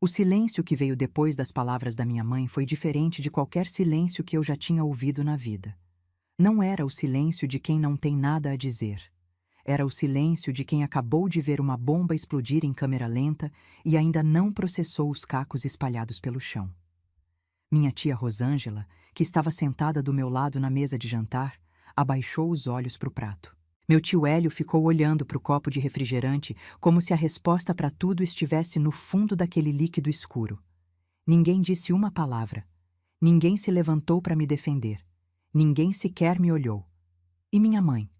O silêncio que veio depois das palavras da minha mãe foi diferente de qualquer silêncio que eu já tinha ouvido na vida. Não era o silêncio de quem não tem nada a dizer. Era o silêncio de quem acabou de ver uma bomba explodir em câmera lenta e ainda não processou os cacos espalhados pelo chão. Minha tia Rosângela, que estava sentada do meu lado na mesa de jantar, abaixou os olhos para o prato. Meu tio Hélio ficou olhando para o copo de refrigerante como se a resposta para tudo estivesse no fundo daquele líquido escuro. Ninguém disse uma palavra. Ninguém se levantou para me defender. Ninguém sequer me olhou. E minha mãe?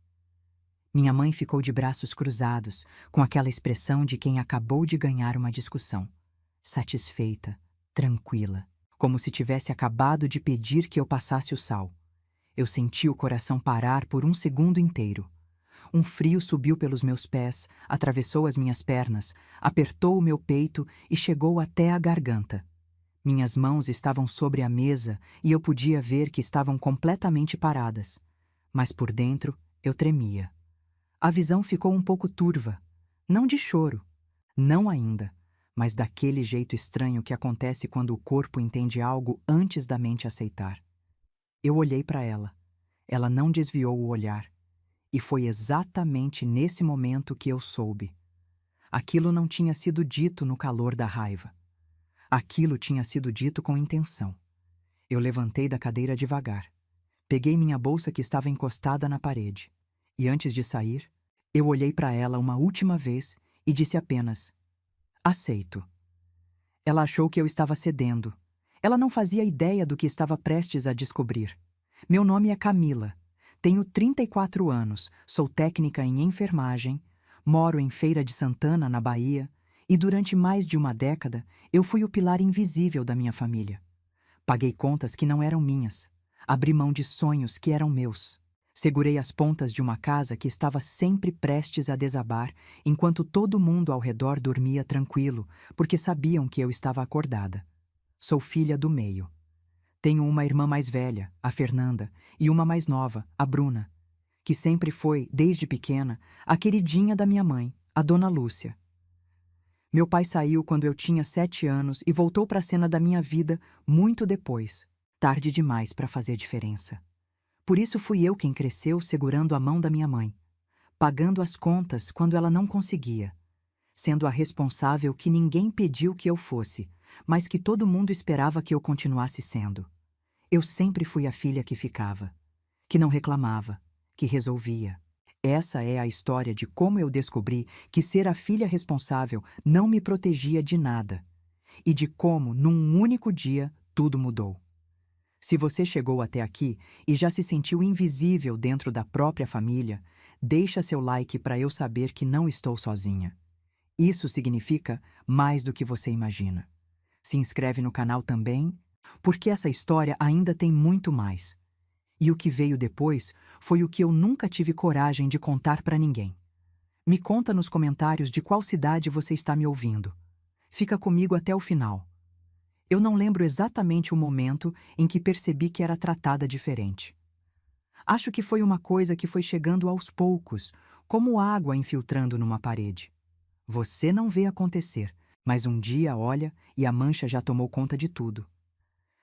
Minha mãe ficou de braços cruzados, com aquela expressão de quem acabou de ganhar uma discussão. Satisfeita, tranquila, como se tivesse acabado de pedir que eu passasse o sal. Eu senti o coração parar por um segundo inteiro. Um frio subiu pelos meus pés, atravessou as minhas pernas, apertou o meu peito e chegou até a garganta. Minhas mãos estavam sobre a mesa e eu podia ver que estavam completamente paradas. Mas por dentro eu tremia. A visão ficou um pouco turva. Não de choro. Não ainda. Mas daquele jeito estranho que acontece quando o corpo entende algo antes da mente aceitar. Eu olhei para ela. Ela não desviou o olhar. E foi exatamente nesse momento que eu soube. Aquilo não tinha sido dito no calor da raiva. Aquilo tinha sido dito com intenção. Eu levantei da cadeira devagar. Peguei minha bolsa que estava encostada na parede. E antes de sair, eu olhei para ela uma última vez e disse apenas: aceito. Ela achou que eu estava cedendo. Ela não fazia ideia do que estava prestes a descobrir. Meu nome é Camila. Tenho 34 anos, sou técnica em enfermagem, moro em Feira de Santana, na Bahia, e durante mais de uma década eu fui o pilar invisível da minha família. Paguei contas que não eram minhas, abri mão de sonhos que eram meus. Segurei as pontas de uma casa que estava sempre prestes a desabar, enquanto todo mundo ao redor dormia tranquilo, porque sabiam que eu estava acordada. Sou filha do meio. Tenho uma irmã mais velha, a Fernanda, e uma mais nova, a Bruna, que sempre foi, desde pequena, a queridinha da minha mãe, a Dona Lúcia. Meu pai saiu quando eu tinha 7 anos e voltou para a cena da minha vida muito depois, tarde demais para fazer diferença. Por isso fui eu quem cresceu segurando a mão da minha mãe, pagando as contas quando ela não conseguia, sendo a responsável que ninguém pediu que eu fosse, mas que todo mundo esperava que eu continuasse sendo. Eu sempre fui a filha que ficava, que não reclamava, que resolvia. Essa é a história de como eu descobri que ser a filha responsável não me protegia de nada, e de como, num único dia, tudo mudou. Se você chegou até aqui e já se sentiu invisível dentro da própria família, deixa seu like para eu saber que não estou sozinha. Isso significa mais do que você imagina. Se inscreve no canal também, porque essa história ainda tem muito mais. E o que veio depois foi o que eu nunca tive coragem de contar para ninguém. Me conta nos comentários de qual cidade você está me ouvindo. Fica comigo até o final. Eu não lembro exatamente o momento em que percebi que era tratada diferente. Acho que foi uma coisa que foi chegando aos poucos, como água infiltrando numa parede. Você não vê acontecer, mas um dia olha e a mancha já tomou conta de tudo.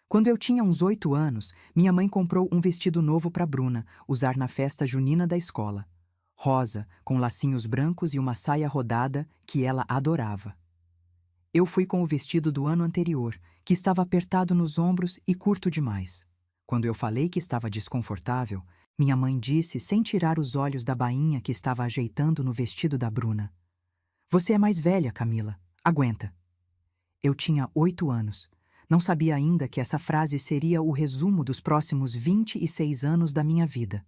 Quando eu tinha uns 8 anos, minha mãe comprou um vestido novo para Bruna usar na festa junina da escola. Rosa, com lacinhos brancos e uma saia rodada que ela adorava. Eu fui com o vestido do ano anterior, que estava apertado nos ombros e curto demais. Quando eu falei que estava desconfortável, minha mãe disse, sem tirar os olhos da bainha que estava ajeitando no vestido da Bruna: "Você é mais velha, Camila. Aguenta." Eu tinha 8 anos. Não sabia ainda que essa frase seria o resumo dos próximos 26 anos da minha vida.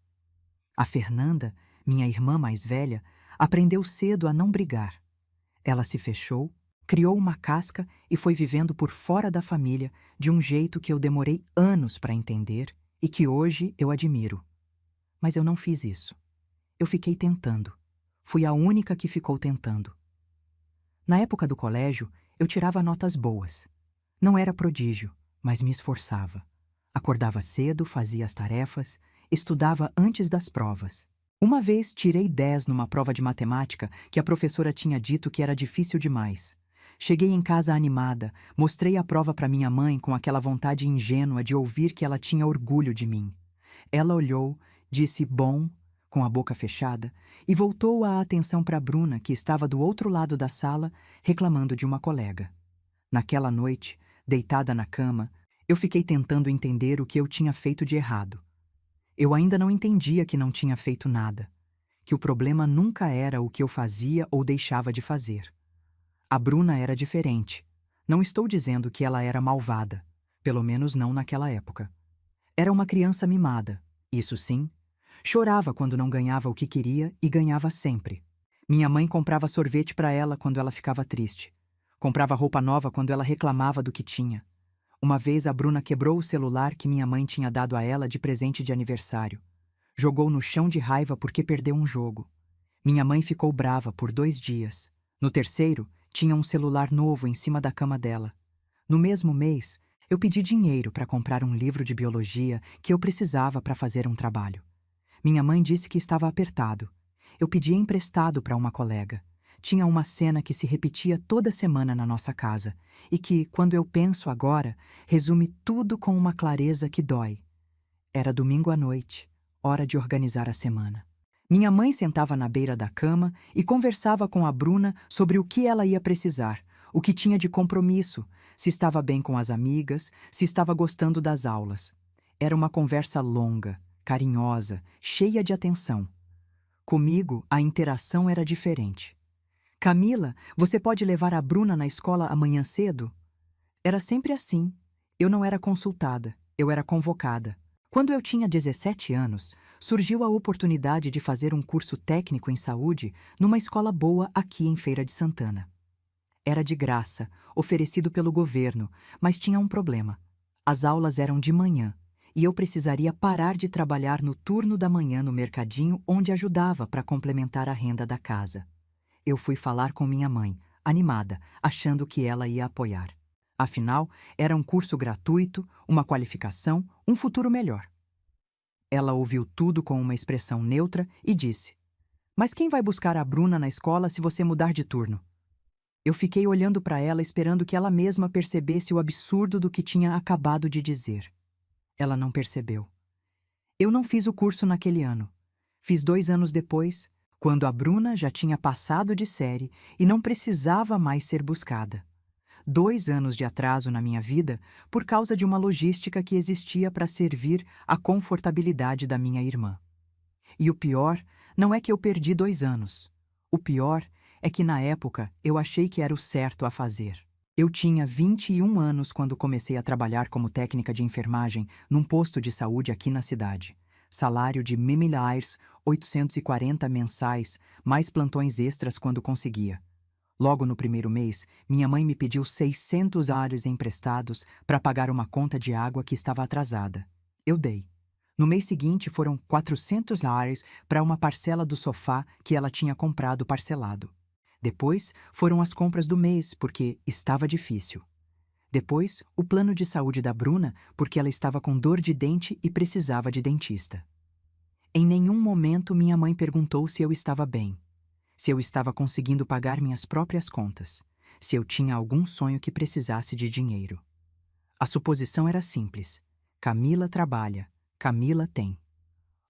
A Fernanda, minha irmã mais velha, aprendeu cedo a não brigar. Ela se fechou, criou uma casca e foi vivendo por fora da família de um jeito que eu demorei anos para entender e que hoje eu admiro. Mas eu não fiz isso. Eu fiquei tentando. Fui a única que ficou tentando. Na época do colégio, eu tirava notas boas. Não era prodígio, mas me esforçava. Acordava cedo, fazia as tarefas, estudava antes das provas. Uma vez tirei 10 numa prova de matemática que a professora tinha dito que era difícil demais. Cheguei em casa animada, mostrei a prova para minha mãe com aquela vontade ingênua de ouvir que ela tinha orgulho de mim. Ela olhou, disse bom, com a boca fechada, e voltou a atenção para Bruna, que estava do outro lado da sala, reclamando de uma colega. Naquela noite, deitada na cama, eu fiquei tentando entender o que eu tinha feito de errado. Eu ainda não entendia que não tinha feito nada, que o problema nunca era o que eu fazia ou deixava de fazer. A Bruna era diferente. Não estou dizendo que ela era malvada, pelo menos não naquela época. Era uma criança mimada, isso sim. Chorava quando não ganhava o que queria e ganhava sempre. Minha mãe comprava sorvete para ela quando ela ficava triste. Comprava roupa nova quando ela reclamava do que tinha. Uma vez a Bruna quebrou o celular que minha mãe tinha dado a ela de presente de aniversário. Jogou no chão de raiva porque perdeu um jogo. Minha mãe ficou brava por 2 dias. No terceiro, tinha um celular novo em cima da cama dela. No mesmo mês, eu pedi dinheiro para comprar um livro de biologia que eu precisava para fazer um trabalho. Minha mãe disse que estava apertado. Eu pedi emprestado para uma colega. Tinha uma cena que se repetia toda semana na nossa casa e que, quando eu penso agora, resume tudo com uma clareza que dói. Era domingo à noite, hora de organizar a semana. Minha mãe sentava na beira da cama e conversava com a Bruna sobre o que ela ia precisar, o que tinha de compromisso, se estava bem com as amigas, se estava gostando das aulas. Era uma conversa longa, carinhosa, cheia de atenção. Comigo, a interação era diferente. Camila, você pode levar a Bruna na escola amanhã cedo? Era sempre assim. Eu não era consultada, eu era convocada. Quando eu tinha 17 anos, surgiu a oportunidade de fazer um curso técnico em saúde numa escola boa aqui em Feira de Santana. Era de graça, oferecido pelo governo, mas tinha um problema. As aulas eram de manhã, e eu precisaria parar de trabalhar no turno da manhã no mercadinho onde ajudava para complementar a renda da casa. Eu fui falar com minha mãe, animada, achando que ela ia apoiar. Afinal, era um curso gratuito, uma qualificação, um futuro melhor. Ela ouviu tudo com uma expressão neutra e disse: "Mas quem vai buscar a Bruna na escola se você mudar de turno?" Eu fiquei olhando para ela esperando que ela mesma percebesse o absurdo do que tinha acabado de dizer. Ela não percebeu. Eu não fiz o curso naquele ano. Fiz 2 anos depois, quando a Bruna já tinha passado de série e não precisava mais ser buscada. 2 anos de atraso na minha vida por causa de uma logística que existia para servir à confortabilidade da minha irmã. E o pior não é que eu perdi 2 anos. O pior é que na época eu achei que era o certo a fazer. Eu tinha 21 anos quando comecei a trabalhar como técnica de enfermagem num posto de saúde aqui na cidade. Salário de R$ 840 mensais, mais plantões extras quando conseguia. Logo no primeiro mês, minha mãe me pediu R$ 600 emprestados para pagar uma conta de água que estava atrasada. Eu dei. No mês seguinte foram R$ 400 para uma parcela do sofá que ela tinha comprado parcelado. Depois foram as compras do mês, porque estava difícil. Depois, o plano de saúde da Bruna, porque ela estava com dor de dente e precisava de dentista. Em nenhum momento minha mãe perguntou se eu estava bem, se eu estava conseguindo pagar minhas próprias contas, se eu tinha algum sonho que precisasse de dinheiro. A suposição era simples. Camila trabalha, Camila tem.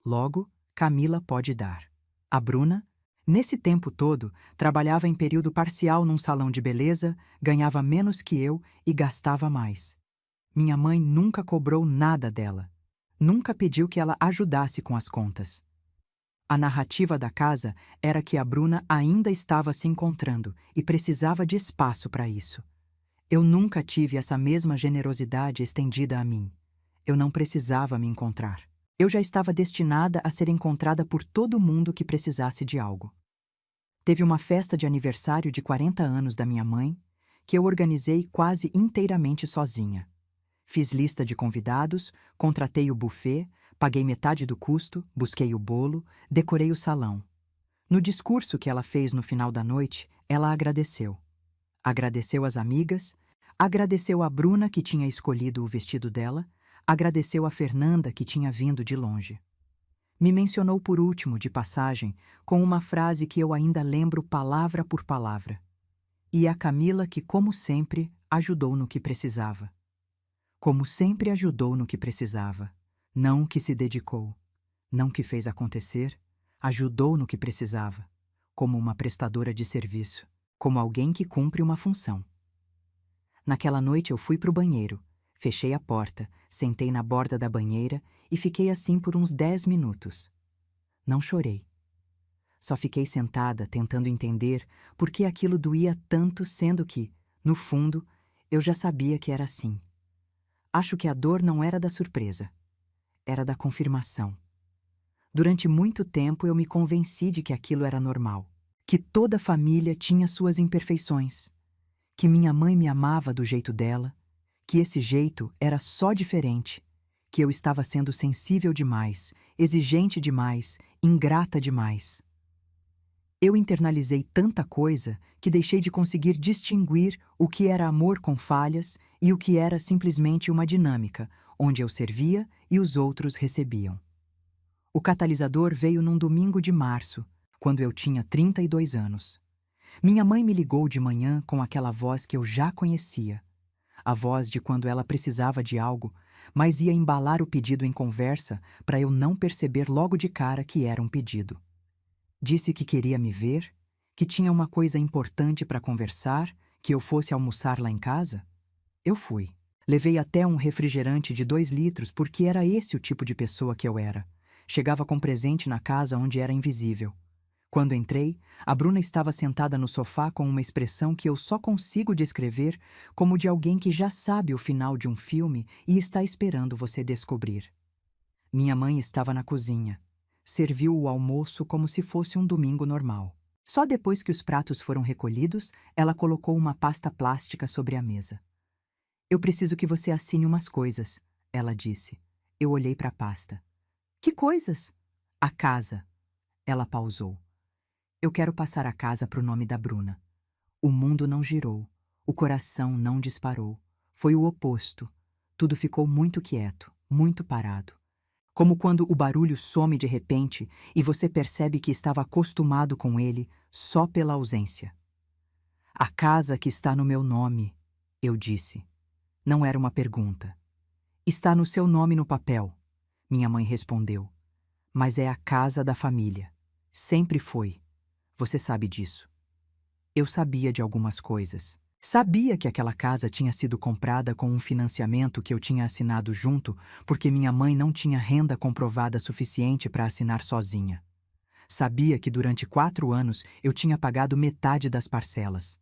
Logo, Camila pode dar. A Bruna, nesse tempo todo, trabalhava em período parcial num salão de beleza, ganhava menos que eu e gastava mais. Minha mãe nunca cobrou nada dela. Nunca pediu que ela ajudasse com as contas. A narrativa da casa era que a Bruna ainda estava se encontrando e precisava de espaço para isso. Eu nunca tive essa mesma generosidade estendida a mim. Eu não precisava me encontrar. Eu já estava destinada a ser encontrada por todo mundo que precisasse de algo. Teve uma festa de aniversário de 40 anos da minha mãe, que eu organizei quase inteiramente sozinha. Fiz lista de convidados, contratei o buffet, paguei metade do custo, busquei o bolo, decorei o salão. No discurso que ela fez no final da noite, ela agradeceu. Agradeceu as amigas, agradeceu a Bruna que tinha escolhido o vestido dela, agradeceu a Fernanda que tinha vindo de longe. Me mencionou por último, de passagem, com uma frase que eu ainda lembro palavra por palavra. E a Camila que, como sempre, ajudou no que precisava. Como sempre ajudou no que precisava. Não que se dedicou, não que fez acontecer, ajudou no que precisava, como uma prestadora de serviço, como alguém que cumpre uma função. Naquela noite eu fui para o banheiro, fechei a porta, sentei na borda da banheira e fiquei assim por uns 10 minutos. Não chorei. Só fiquei sentada tentando entender por que aquilo doía tanto, sendo que, no fundo, eu já sabia que era assim. Acho que a dor não era da surpresa, era da confirmação. Durante muito tempo eu me convenci de que aquilo era normal, que toda família tinha suas imperfeições, que minha mãe me amava do jeito dela, que esse jeito era só diferente, que eu estava sendo sensível demais, exigente demais, ingrata demais. Eu internalizei tanta coisa que deixei de conseguir distinguir o que era amor com falhas e o que era simplesmente uma dinâmica, onde eu servia e os outros recebiam. O catalisador veio num domingo de março, quando eu tinha 32 anos. Minha mãe me ligou de manhã com aquela voz que eu já conhecia. A voz de quando ela precisava de algo, mas ia embalar o pedido em conversa para eu não perceber logo de cara que era um pedido. Disse que queria me ver, que tinha uma coisa importante para conversar, que eu fosse almoçar lá em casa. Eu fui. Levei até um refrigerante de 2 litros porque era esse o tipo de pessoa que eu era. Chegava com presente na casa onde era invisível. Quando entrei, a Bruna estava sentada no sofá com uma expressão que eu só consigo descrever como de alguém que já sabe o final de um filme e está esperando você descobrir. Minha mãe estava na cozinha. Serviu o almoço como se fosse um domingo normal. Só depois que os pratos foram recolhidos, ela colocou uma pasta plástica sobre a mesa. Eu preciso que você assine umas coisas, ela disse. Eu olhei para a pasta. Que coisas? A casa. Ela pausou. Eu quero passar a casa para o nome da Bruna. O mundo não girou. O coração não disparou. Foi o oposto. Tudo ficou muito quieto, muito parado. Como quando o barulho some de repente e você percebe que estava acostumado com ele só pela ausência. A casa que está no meu nome, eu disse. Não era uma pergunta. Está no seu nome no papel, minha mãe respondeu. Mas é a casa da família. Sempre foi. Você sabe disso. Eu sabia de algumas coisas. Sabia que aquela casa tinha sido comprada com um financiamento que eu tinha assinado junto porque minha mãe não tinha renda comprovada suficiente para assinar sozinha. Sabia que durante 4 anos eu tinha pagado metade das parcelas.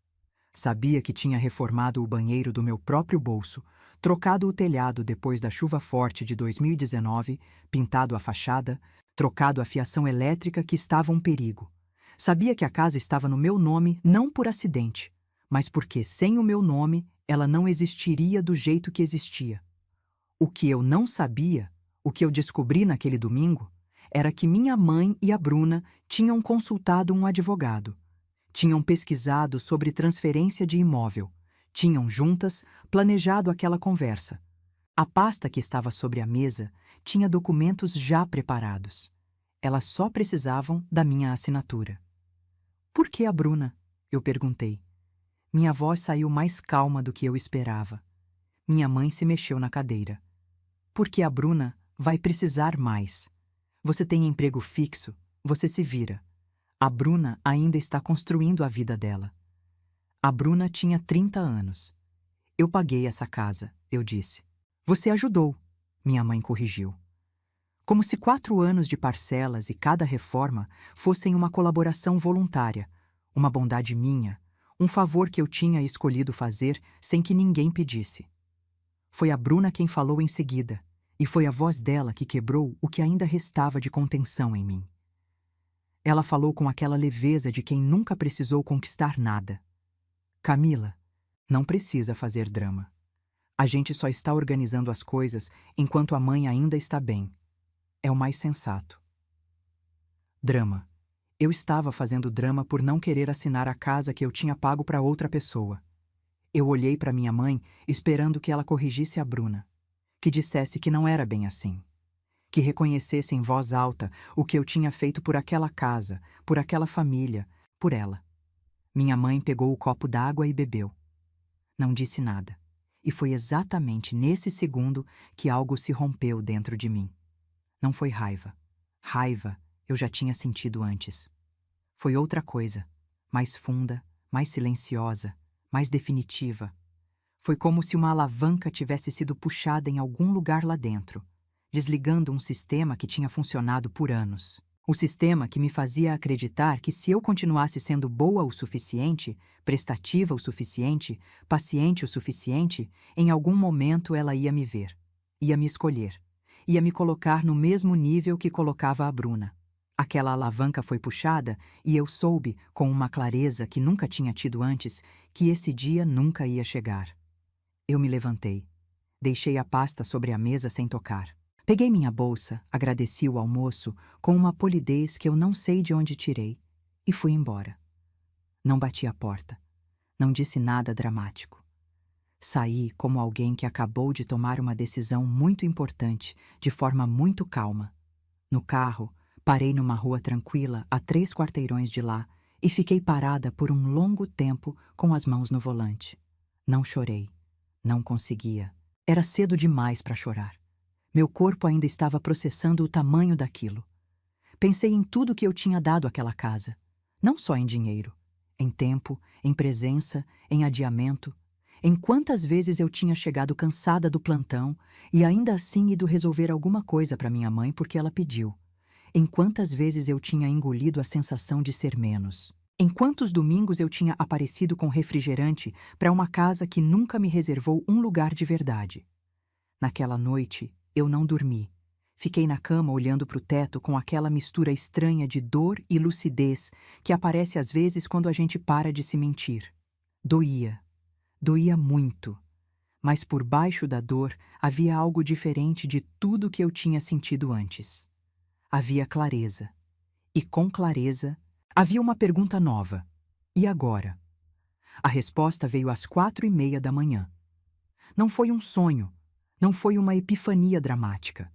Sabia que tinha reformado o banheiro do meu próprio bolso, trocado o telhado depois da chuva forte de 2019, pintado a fachada, trocado a fiação elétrica que estava um perigo. Sabia que a casa estava no meu nome não por acidente, mas porque, sem o meu nome, ela não existiria do jeito que existia. O que eu não sabia, o que eu descobri naquele domingo, era que minha mãe e a Bruna tinham consultado um advogado. Tinham pesquisado sobre transferência de imóvel. Tinham, juntas, planejado aquela conversa. A pasta que estava sobre a mesa tinha documentos já preparados. Elas só precisavam da minha assinatura. Por que a Bruna? Eu perguntei. Minha voz saiu mais calma do que eu esperava. Minha mãe se mexeu na cadeira. Porque a Bruna vai precisar mais. Você tem emprego fixo, você se vira. A Bruna ainda está construindo a vida dela. A Bruna tinha 30 anos. Eu paguei essa casa, eu disse. Você ajudou, minha mãe corrigiu. Como se 4 anos de parcelas e cada reforma fossem uma colaboração voluntária, uma bondade minha, um favor que eu tinha escolhido fazer sem que ninguém pedisse. Foi a Bruna quem falou em seguida, e foi a voz dela que quebrou o que ainda restava de contenção em mim. Ela falou com aquela leveza de quem nunca precisou conquistar nada. Camila, não precisa fazer drama. A gente só está organizando as coisas enquanto a mãe ainda está bem. É o mais sensato. Drama. Eu estava fazendo drama por não querer assinar a casa que eu tinha pago para outra pessoa. Eu olhei para minha mãe esperando que ela corrigisse a Bruna, que dissesse que não era bem assim, que reconhecesse em voz alta o que eu tinha feito por aquela casa, por aquela família, por ela. Minha mãe pegou o copo d'água e bebeu. Não disse nada. E foi exatamente nesse segundo que algo se rompeu dentro de mim. Não foi raiva. Raiva eu já tinha sentido antes. Foi outra coisa, mais funda, mais silenciosa, mais definitiva. Foi como se uma alavanca tivesse sido puxada em algum lugar lá dentro, desligando um sistema que tinha funcionado por anos. O sistema que me fazia acreditar que se eu continuasse sendo boa o suficiente, prestativa o suficiente, paciente o suficiente, em algum momento ela ia me ver, ia me escolher, ia me colocar no mesmo nível que colocava a Bruna. Aquela alavanca foi puxada e eu soube, com uma clareza que nunca tinha tido antes, que esse dia nunca ia chegar. Eu me levantei. Deixei a pasta sobre a mesa sem tocar. Peguei minha bolsa, agradeci o almoço com uma polidez que eu não sei de onde tirei e fui embora. Não bati a porta. Não disse nada dramático. Saí como alguém que acabou de tomar uma decisão muito importante, de forma muito calma. No carro, parei numa rua tranquila, a 3 quarteirões de lá, e fiquei parada por um longo tempo com as mãos no volante. Não chorei. Não conseguia. Era cedo demais para chorar. Meu corpo ainda estava processando o tamanho daquilo. Pensei em tudo que eu tinha dado àquela casa. Não só em dinheiro. Em tempo, em presença, em adiamento. Em quantas vezes eu tinha chegado cansada do plantão e ainda assim ido resolver alguma coisa para minha mãe porque ela pediu. Em quantas vezes eu tinha engolido a sensação de ser menos. Em quantos domingos eu tinha aparecido com refrigerante para uma casa que nunca me reservou um lugar de verdade. Naquela noite, eu não dormi. Fiquei na cama olhando para o teto com aquela mistura estranha de dor e lucidez que aparece às vezes quando a gente para de se mentir. Doía. Doía muito. Mas por baixo da dor havia algo diferente de tudo que eu tinha sentido antes. Havia clareza. E com clareza, havia uma pergunta nova. E agora? A resposta veio às 4:30 da manhã. Não foi um sonho. Não foi uma epifania dramática.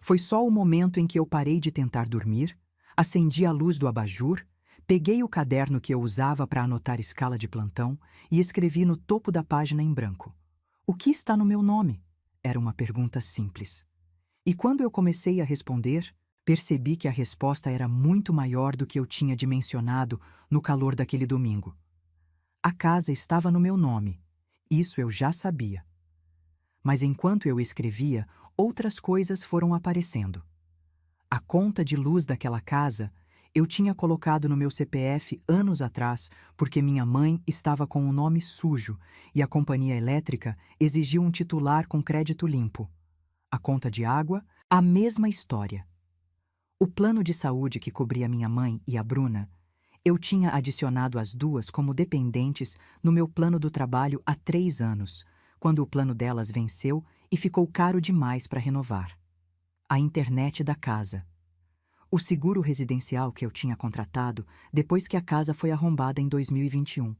Foi só o momento em que eu parei de tentar dormir, acendi a luz do abajur, peguei o caderno que eu usava para anotar escala de plantão e escrevi no topo da página em branco. O que está no meu nome? Era uma pergunta simples. E quando eu comecei a responder, percebi que a resposta era muito maior do que eu tinha dimensionado no calor daquele domingo. A casa estava no meu nome. Isso eu já sabia. Mas enquanto eu escrevia, outras coisas foram aparecendo. A conta de luz daquela casa eu tinha colocado no meu CPF anos atrás porque minha mãe estava com o nome sujo e a companhia elétrica exigiu um titular com crédito limpo. A conta de água, a mesma história. O plano de saúde que cobria minha mãe e a Bruna, eu tinha adicionado as duas como dependentes no meu plano do trabalho há 3 anos, quando o plano delas venceu e ficou caro demais para renovar. A internet da casa. O seguro residencial que eu tinha contratado depois que a casa foi arrombada em 2021.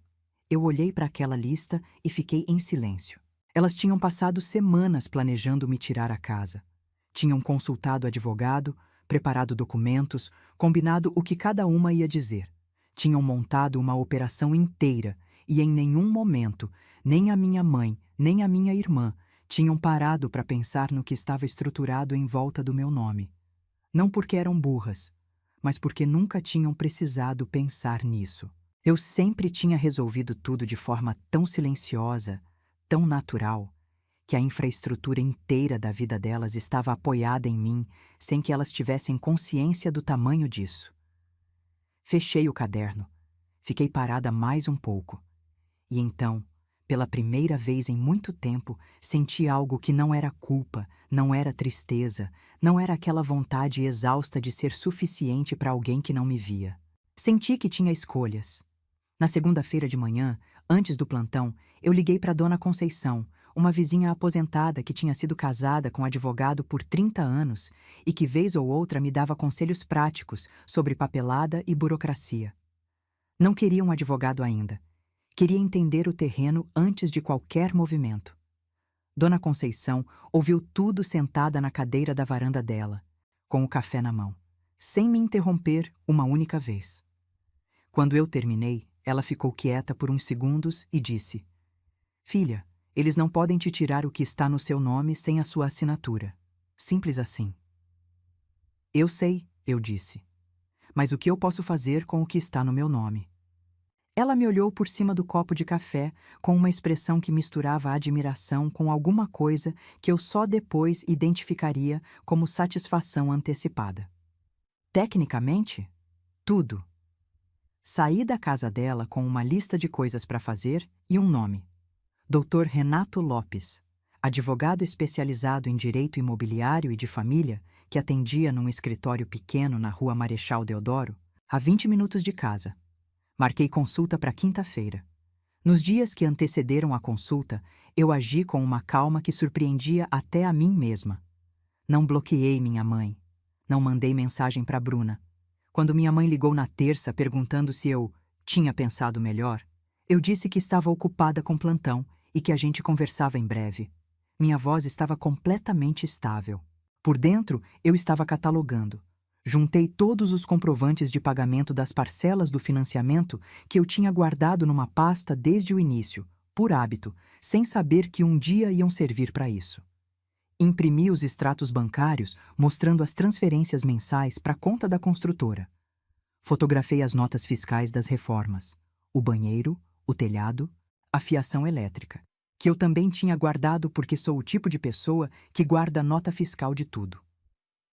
Eu olhei para aquela lista e fiquei em silêncio. Elas tinham passado semanas planejando me tirar a casa. Tinham consultado advogado, preparado documentos, combinado o que cada uma ia dizer. Tinham montado uma operação inteira e em nenhum momento, nem a minha mãe, nem a minha irmã, tinham parado para pensar no que estava estruturado em volta do meu nome. Não porque eram burras, mas porque nunca tinham precisado pensar nisso. Eu sempre tinha resolvido tudo de forma tão silenciosa, tão natural, que a infraestrutura inteira da vida delas estava apoiada em mim, sem que elas tivessem consciência do tamanho disso. Fechei o caderno, fiquei parada mais um pouco, e então, pela primeira vez em muito tempo, senti algo que não era culpa, não era tristeza, não era aquela vontade exausta de ser suficiente para alguém que não me via. Senti que tinha escolhas. Na segunda-feira de manhã, antes do plantão, eu liguei para Dona Conceição, uma vizinha aposentada que tinha sido casada com um advogado por 30 anos e que vez ou outra me dava conselhos práticos sobre papelada e burocracia. Não queria um advogado ainda. Queria entender o terreno antes de qualquer movimento. Dona Conceição ouviu tudo sentada na cadeira da varanda dela, com o café na mão, sem me interromper uma única vez. Quando eu terminei, Ela ficou quieta por uns segundos e disse: Filha, eles não podem te tirar o que está no seu nome sem a sua assinatura. Simples assim. Eu sei, eu disse. Mas o que eu posso fazer com o que está no meu nome? Ela me olhou por cima do copo de café com uma expressão que misturava admiração com alguma coisa que eu só depois identificaria como satisfação antecipada. Tecnicamente, tudo. Saí da casa dela com uma lista de coisas para fazer e um nome. Dr. Renato Lopes, advogado especializado em direito imobiliário e de família, que atendia num escritório pequeno na rua Marechal Deodoro, a 20 minutos de casa. Marquei consulta para quinta-feira. Nos dias que antecederam a consulta, eu agi com uma calma que surpreendia até a mim mesma. Não bloqueei minha mãe. Não mandei mensagem para Bruna. Quando minha mãe ligou na terça perguntando se eu tinha pensado melhor, eu disse que estava ocupada com plantão e que a gente conversava em breve. Minha voz estava completamente estável. Por dentro, eu estava catalogando. Juntei todos os comprovantes de pagamento das parcelas do financiamento que eu tinha guardado numa pasta desde o início, por hábito, sem saber que um dia iam servir para isso. Imprimi os extratos bancários mostrando as transferências mensais para a conta da construtora. Fotografei as notas fiscais das reformas, o banheiro, o telhado, a fiação elétrica, que eu também tinha guardado porque sou o tipo de pessoa que guarda nota fiscal de tudo.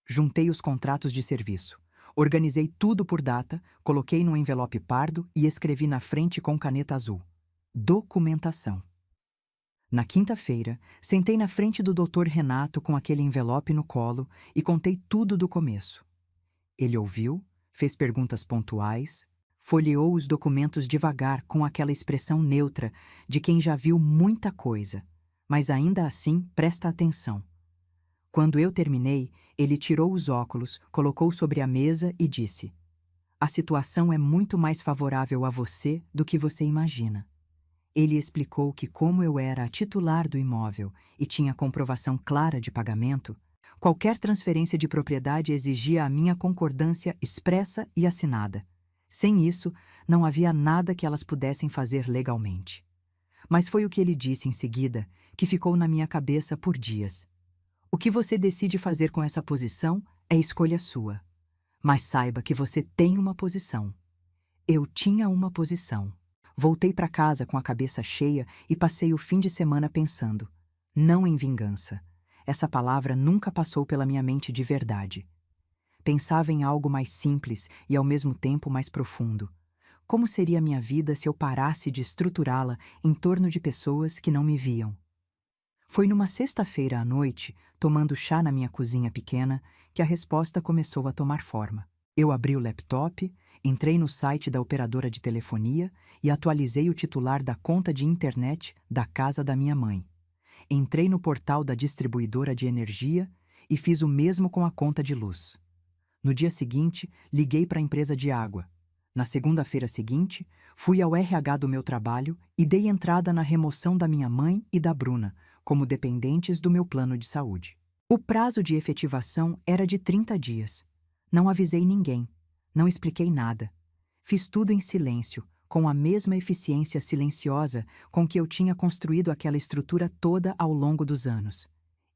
Juntei os contratos de serviço, organizei tudo por data, coloquei num envelope pardo e escrevi na frente com caneta azul: documentação. Na quinta-feira, sentei na frente do Dr. Renato com aquele envelope no colo e contei tudo do começo. Ele ouviu, fez perguntas pontuais, folheou os documentos devagar com aquela expressão neutra de quem já viu muita coisa, mas ainda assim presta atenção. Quando eu terminei, ele tirou os óculos, colocou sobre a mesa e disse: A situação é muito mais favorável a você do que você imagina. Ele explicou que, como eu era a titular do imóvel e tinha comprovação clara de pagamento, qualquer transferência de propriedade exigia a minha concordância expressa e assinada. Sem isso, não havia nada que elas pudessem fazer legalmente. Mas foi o que ele disse em seguida que ficou na minha cabeça por dias. O que você decide fazer com essa posição é escolha sua. Mas saiba que você tem uma posição. Eu tinha uma posição. Voltei para casa com a cabeça cheia e passei o fim de semana pensando, não em vingança. Essa palavra nunca passou pela minha mente de verdade. Pensava em algo mais simples e ao mesmo tempo mais profundo. Como seria a minha vida se eu parasse de estruturá-la em torno de pessoas que não me viam? Foi numa sexta-feira à noite, tomando chá na minha cozinha pequena, que a resposta começou a tomar forma. Eu abri o laptop, entrei no site da operadora de telefonia e atualizei o titular da conta de internet da casa da minha mãe. Entrei no portal da distribuidora de energia e fiz o mesmo com a conta de luz. No dia seguinte, liguei para a empresa de água. Na segunda-feira seguinte, fui ao RH do meu trabalho e dei entrada na remoção da minha mãe e da Bruna, como dependentes do meu plano de saúde. O prazo de efetivação era de 30 dias. Não avisei ninguém, não expliquei nada. Fiz tudo em silêncio, com a mesma eficiência silenciosa com que eu tinha construído aquela estrutura toda ao longo dos anos.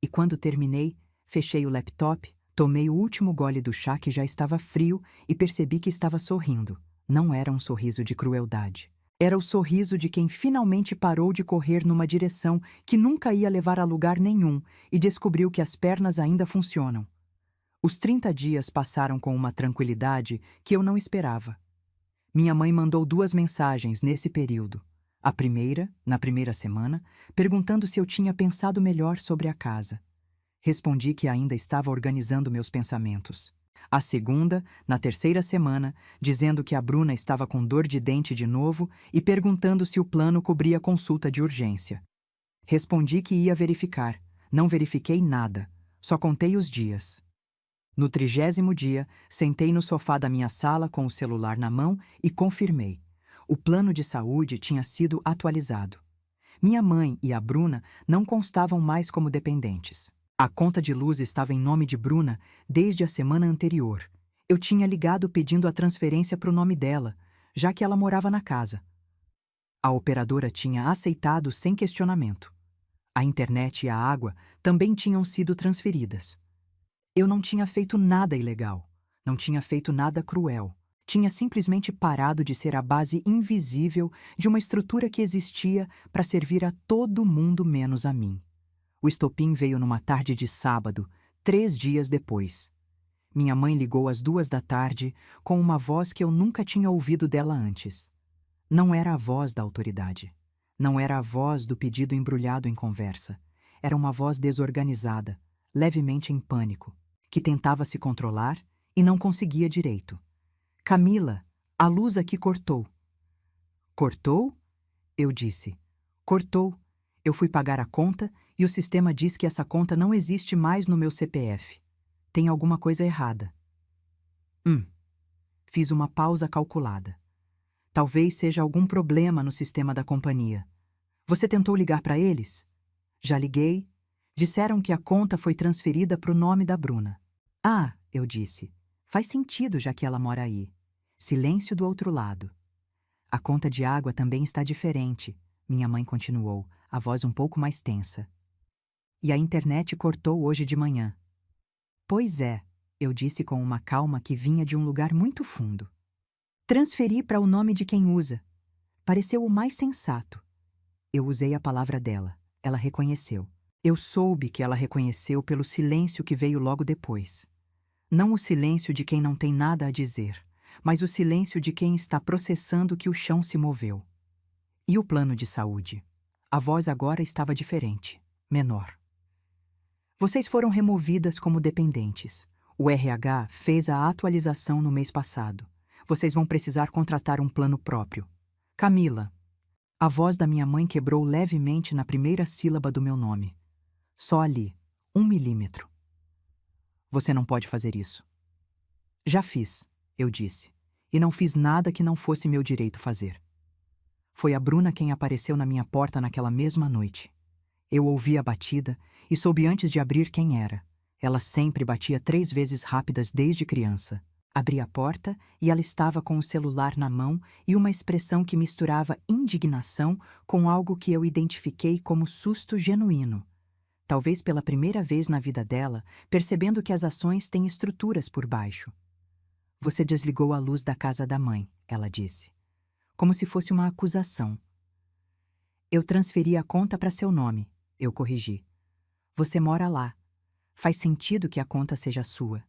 E quando terminei, fechei o laptop, tomei o último gole do chá que já estava frio e percebi que estava sorrindo. Não era um sorriso de crueldade. Era o sorriso de quem finalmente parou de correr numa direção que nunca ia levar a lugar nenhum e descobriu que as pernas ainda funcionam. Os 30 dias passaram com uma tranquilidade que eu não esperava. Minha mãe mandou 2 mensagens nesse período. A primeira, na primeira semana, perguntando se eu tinha pensado melhor sobre a casa. Respondi que ainda estava organizando meus pensamentos. A segunda, na terceira semana, dizendo que a Bruna estava com dor de dente de novo e perguntando se o plano cobria consulta de urgência. Respondi que ia verificar. Não verifiquei nada. Só contei os dias. No 30º dia, sentei no sofá da minha sala com o celular na mão e confirmei. O plano de saúde tinha sido atualizado. Minha mãe e a Bruna não constavam mais como dependentes. A conta de luz estava em nome de Bruna desde a semana anterior. Eu tinha ligado pedindo a transferência para o nome dela, já que ela morava na casa. A operadora tinha aceitado sem questionamento. A internet e a água também tinham sido transferidas. Eu não tinha feito nada ilegal, não tinha feito nada cruel. Tinha simplesmente parado de ser a base invisível de uma estrutura que existia para servir a todo mundo menos a mim. O estopim veio numa tarde de sábado, 3 dias depois. Minha mãe ligou às 2 da tarde com uma voz que eu nunca tinha ouvido dela antes. Não era a voz da autoridade. Não era a voz do pedido embrulhado em conversa. Era uma voz desorganizada, levemente em pânico, que tentava se controlar e não conseguia direito. Camila, a luz aqui cortou. Cortou? Eu disse. Cortou. Eu fui pagar a conta e o sistema diz que essa conta não existe mais no meu CPF. Tem alguma coisa errada. Fiz uma pausa calculada. Talvez seja algum problema no sistema da companhia. Você tentou ligar para eles? Já liguei. Disseram que a conta foi transferida para o nome da Bruna. Ah, eu disse. Faz sentido, já que ela mora aí. Silêncio do outro lado. A conta de água também está diferente, minha mãe continuou, a voz um pouco mais tensa. E a internet cortou hoje de manhã. Pois é, eu disse com uma calma que vinha de um lugar muito fundo. Transferi para o nome de quem usa. Pareceu o mais sensato. Eu usei a palavra dela. Ela reconheceu. Eu soube que ela reconheceu pelo silêncio que veio logo depois. Não o silêncio de quem não tem nada a dizer, mas o silêncio de quem está processando que o chão se moveu. E o plano de saúde? A voz agora estava diferente, menor. Vocês foram removidas como dependentes. O RH fez a atualização no mês passado. Vocês vão precisar contratar um plano próprio. Camila. A voz da minha mãe quebrou levemente na primeira sílaba do meu nome. Só ali, 1 milímetro. Você não pode fazer isso. Já fiz, eu disse, e não fiz nada que não fosse meu direito fazer. Foi a Bruna quem apareceu na minha porta naquela mesma noite. Eu ouvi a batida e soube antes de abrir quem era. Ela sempre batia 3 vezes rápidas desde criança. Abri a porta e ela estava com o celular na mão e uma expressão que misturava indignação com algo que eu identifiquei como susto genuíno. Talvez pela primeira vez na vida dela, percebendo que as ações têm estruturas por baixo. Você desligou a luz da casa da mãe, ela disse. Como se fosse uma acusação. Eu transferi a conta para seu nome, eu corrigi. Você mora lá. Faz sentido que a conta seja sua.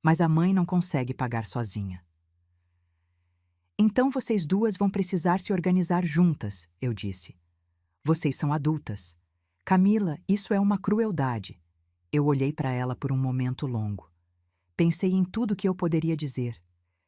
Mas a mãe não consegue pagar sozinha. Então vocês duas vão precisar se organizar juntas, eu disse. Vocês são adultas. Camila, isso é uma crueldade. Eu olhei para ela por um momento longo. Pensei em tudo que eu poderia dizer.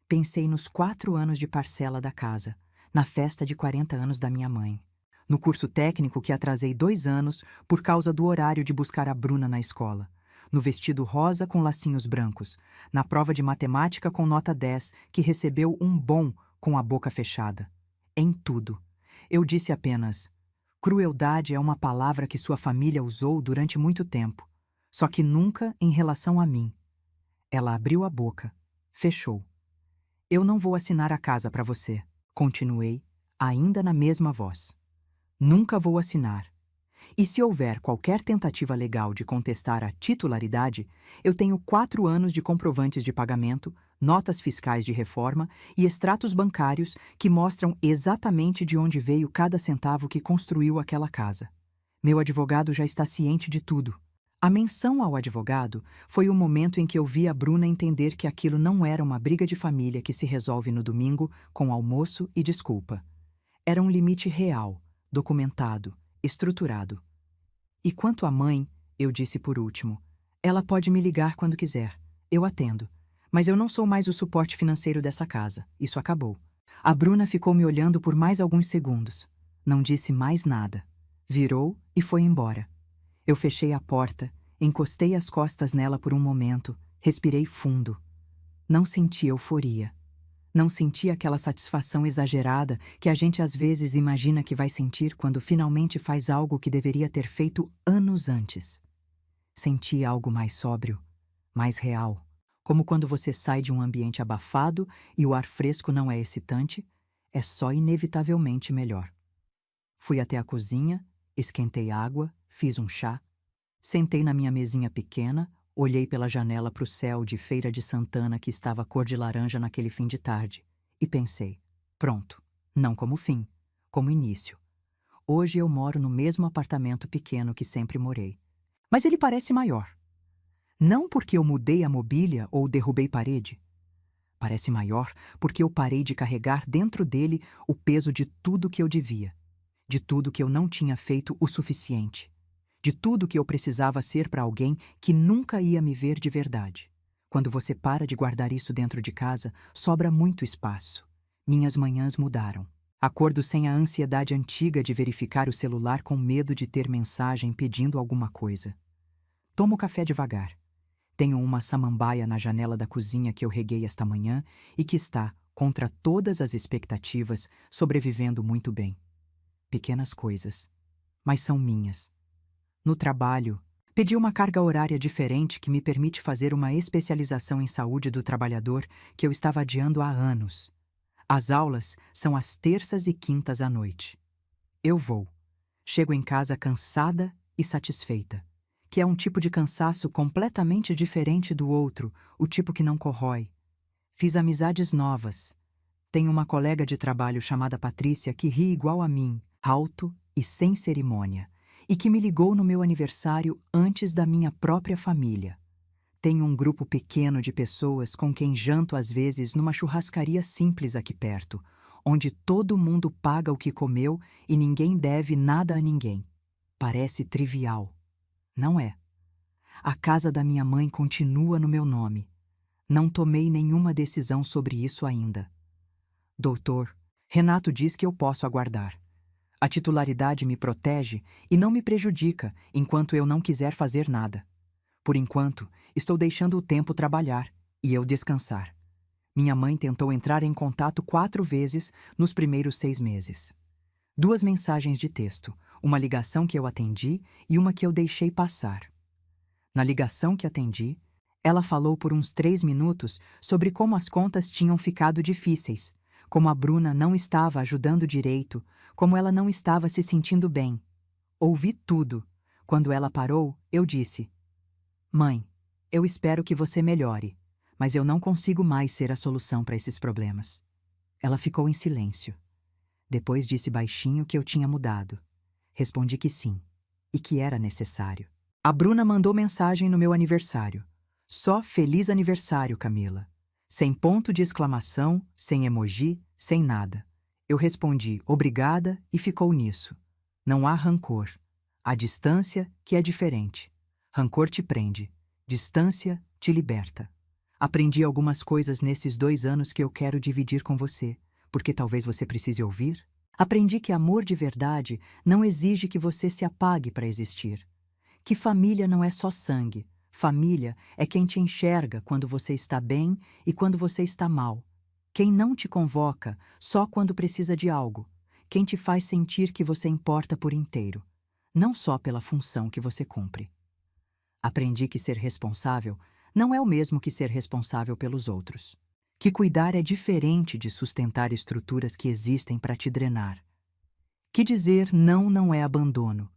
Pensei nos 4 anos de parcela da casa, na festa de 40 anos da minha mãe, no curso técnico que atrasei 2 anos por causa do horário de buscar a Bruna na escola, no vestido rosa com lacinhos brancos, na prova de matemática com nota 10 que recebeu um bom com a boca fechada. Em tudo. Eu disse apenas: crueldade é uma palavra que sua família usou durante muito tempo, só que nunca em relação a mim. Ela abriu a boca, fechou. Eu não vou assinar a casa para você, continuei, ainda na mesma voz. Nunca vou assinar. E se houver qualquer tentativa legal de contestar a titularidade, eu tenho 4 anos de comprovantes de pagamento, notas fiscais de reforma e extratos bancários que mostram exatamente de onde veio cada centavo que construiu aquela casa. Meu advogado já está ciente de tudo. A menção ao advogado foi o momento em que eu vi a Bruna entender que aquilo não era uma briga de família que se resolve no domingo com almoço e desculpa. Era um limite real, documentado, estruturado. E quanto à mãe, eu disse por último, ela pode me ligar quando quiser. Eu atendo. Mas eu não sou mais o suporte financeiro dessa casa. Isso acabou. A Bruna ficou me olhando por mais alguns segundos. Não disse mais nada. Virou e foi embora. Eu fechei a porta, encostei as costas nela por um momento, respirei fundo. Não senti euforia. Não senti aquela satisfação exagerada que a gente às vezes imagina que vai sentir quando finalmente faz algo que deveria ter feito anos antes. Senti algo mais sóbrio, mais real. Como quando você sai de um ambiente abafado e o ar fresco não é excitante, é só inevitavelmente melhor. Fui até a cozinha, esquentei água, fiz um chá, sentei na minha mesinha pequena, olhei pela janela para o céu de Feira de Santana que estava cor de laranja naquele fim de tarde e pensei: pronto, não como fim, como início. Hoje eu moro no mesmo apartamento pequeno que sempre morei. Mas ele parece maior. Não porque eu mudei a mobília ou derrubei parede. Parece maior porque eu parei de carregar dentro dele o peso de tudo que eu devia, de tudo que eu não tinha feito o suficiente, de tudo que eu precisava ser para alguém que nunca ia me ver de verdade. Quando você para de guardar isso dentro de casa, sobra muito espaço. Minhas manhãs mudaram. Acordo sem a ansiedade antiga de verificar o celular com medo de ter mensagem pedindo alguma coisa. Tomo café devagar. Tenho uma samambaia na janela da cozinha que eu reguei esta manhã e que está, contra todas as expectativas, sobrevivendo muito bem. Pequenas coisas, mas são minhas. No trabalho, pedi uma carga horária diferente que me permite fazer uma especialização em saúde do trabalhador que eu estava adiando há anos. As aulas são às terças e quintas à noite. Eu vou. Chego em casa cansada e satisfeita, que é um tipo de cansaço completamente diferente do outro, o tipo que não corrói. Fiz amizades novas. Tenho uma colega de trabalho chamada Patrícia que ri igual a mim, alto e sem cerimônia, e que me ligou no meu aniversário antes da minha própria família. Tenho um grupo pequeno de pessoas com quem janto às vezes numa churrascaria simples aqui perto, onde todo mundo paga o que comeu e ninguém deve nada a ninguém. Parece trivial. Não é. A casa da minha mãe continua no meu nome. Não tomei nenhuma decisão sobre isso ainda. Doutor, Renato diz que eu posso aguardar. A titularidade me protege e não me prejudica enquanto eu não quiser fazer nada. Por enquanto, estou deixando o tempo trabalhar e eu descansar. Minha mãe tentou entrar em contato 4 vezes nos primeiros 6 meses. 2 mensagens de texto, uma ligação que eu atendi e uma que eu deixei passar. Na ligação que atendi, ela falou por uns 3 minutos sobre como as contas tinham ficado difíceis, como a Bruna não estava ajudando direito, como ela não estava se sentindo bem. Ouvi tudo. Quando ela parou, eu disse: Mãe, eu espero que você melhore, mas eu não consigo mais ser a solução para esses problemas. Ela ficou em silêncio. Depois disse baixinho que eu tinha mudado. Respondi que sim, e que era necessário. A Bruna mandou mensagem no meu aniversário. Só feliz aniversário, Camila. Sem ponto de exclamação, sem emoji, sem nada. Eu respondi obrigada e ficou nisso. Não há rancor. Há distância que é diferente. Rancor te prende. Distância te liberta. Aprendi algumas coisas nesses 2 anos que eu quero dividir com você, porque talvez você precise ouvir. Aprendi que amor de verdade não exige que você se apague para existir. Que família não é só sangue. Família é quem te enxerga quando você está bem e quando você está mal. Quem não te convoca só quando precisa de algo. Quem te faz sentir que você importa por inteiro, não só pela função que você cumpre. Aprendi que ser responsável não é o mesmo que ser responsável pelos outros. Que cuidar é diferente de sustentar estruturas que existem para te drenar. Que dizer não é abandono.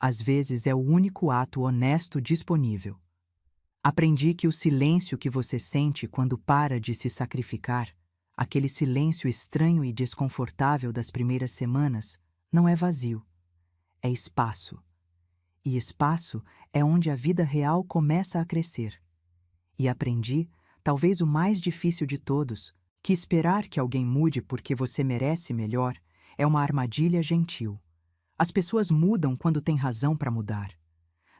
Às vezes é o único ato honesto disponível. Aprendi que o silêncio que você sente quando para de se sacrificar, aquele silêncio estranho e desconfortável das primeiras semanas, não é vazio. É espaço. E espaço é onde a vida real começa a crescer. E aprendi, talvez o mais difícil de todos, que esperar que alguém mude porque você merece melhor é uma armadilha gentil. As pessoas mudam quando têm razão para mudar.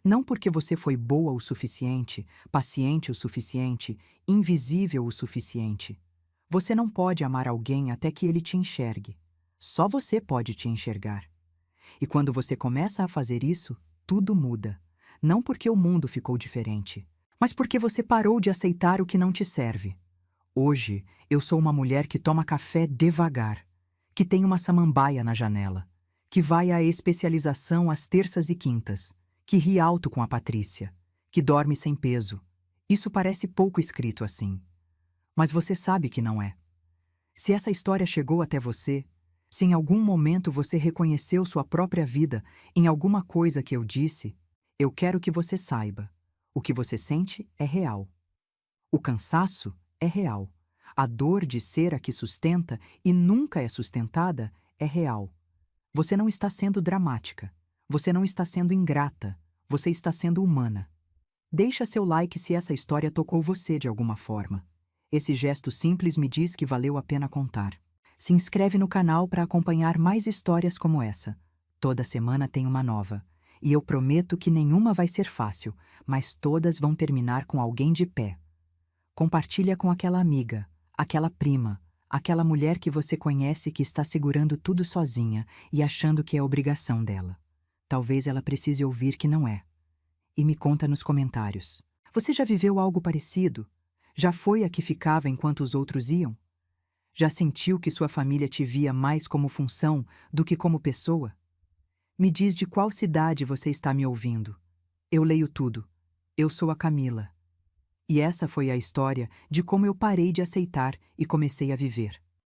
Não porque você foi boa o suficiente, paciente o suficiente, invisível o suficiente. Você não pode amar alguém até que ele te enxergue. Só você pode te enxergar. E quando você começa a fazer isso, tudo muda. Não porque o mundo ficou diferente, mas porque você parou de aceitar o que não te serve. Hoje, eu sou uma mulher que toma café devagar, que tem uma samambaia na janela, que vai à especialização às terças e quintas, que ri alto com a Patrícia, que dorme sem peso. Isso parece pouco escrito assim. Mas você sabe que não é. Se essa história chegou até você, se em algum momento você reconheceu sua própria vida em alguma coisa que eu disse, eu quero que você saiba. O que você sente é real. O cansaço é real. A dor de ser a que sustenta e nunca é sustentada é real. Você não está sendo dramática. Você não está sendo ingrata. Você está sendo humana. Deixa seu like se essa história tocou você de alguma forma. Esse gesto simples me diz que valeu a pena contar. Se inscreve no canal para acompanhar mais histórias como essa. Toda semana tem uma nova. E eu prometo que nenhuma vai ser fácil, mas todas vão terminar com alguém de pé. Compartilha com aquela amiga, aquela prima, aquela mulher que você conhece que está segurando tudo sozinha e achando que é obrigação dela. Talvez ela precise ouvir que não é. E me conta nos comentários. Você já viveu algo parecido? Já foi a que ficava enquanto os outros iam? Já sentiu que sua família te via mais como função do que como pessoa? Me diz de qual cidade você está me ouvindo. Eu leio tudo. Eu sou a Camila. E essa foi a história de como eu parei de aceitar e comecei a viver.